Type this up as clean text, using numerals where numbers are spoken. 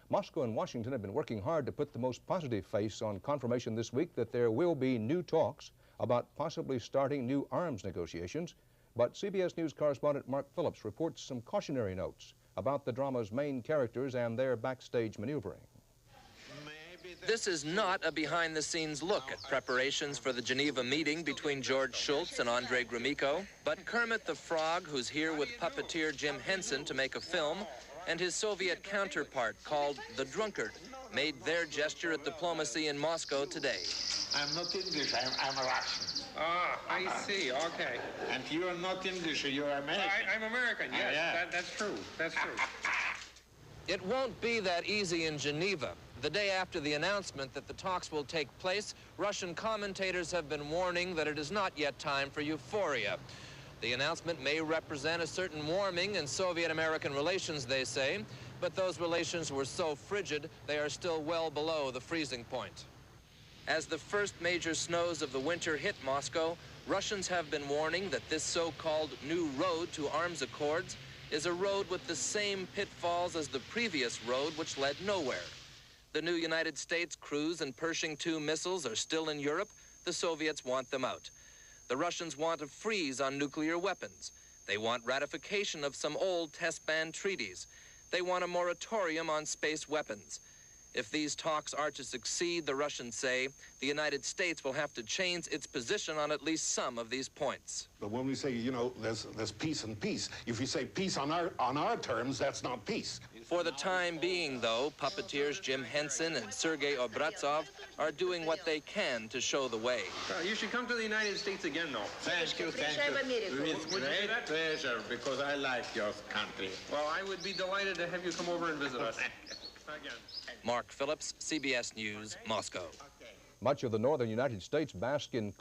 Moscow and Washington have been working hard to put the most positive face on confirmation this week that there will be new talks about possibly starting new arms negotiations. But CBS News correspondent Mark Phillips reports some cautionary notes about the drama's main characters and their backstage maneuvering. This is not a behind-the-scenes look at preparations for the Geneva meeting between George Shultz and Andrei Gromyko, but Kermit the Frog, who's here with puppeteer Jim Henson to make a film, and his Soviet counterpart called the Drunkard, made their gesture at diplomacy in Moscow today. I'm not English, I'm a Russian. Ah, I see, okay. And you are not English, you're American. I'm American, yes, yeah. That's true, that's true. It won't be that easy in Geneva. The day after the announcement that the talks will take place, Russian commentators have been warning that it is not yet time for euphoria. The announcement may represent a certain warming in Soviet-American relations, they say, but those relations were so frigid, they are still well below the freezing point. As the first major snows of the winter hit Moscow, Russians have been warning that this so-called new road to arms accords is a road with the same pitfalls as the previous road which led nowhere. The new United States cruise and Pershing II missiles are still in Europe. The Soviets want them out. The Russians want a freeze on nuclear weapons. They want ratification of some old test ban treaties. They want a moratorium on space weapons. If these talks are to succeed, the Russians say, the United States will have to change its position on at least some of these points. But when we say, you know, there's peace and peace, if you say peace on our terms, that's not peace. For the time being, though, puppeteers Jim Henson and Sergei Obraztsov are doing what they can to show the way. You should come to the United States again, though. Thank you, thank you. With great pleasure, because I like your country. Well, I would be delighted to have you come over and visit us. Again. Mark Phillips, CBS News, Moscow. Much of the northern United States bask in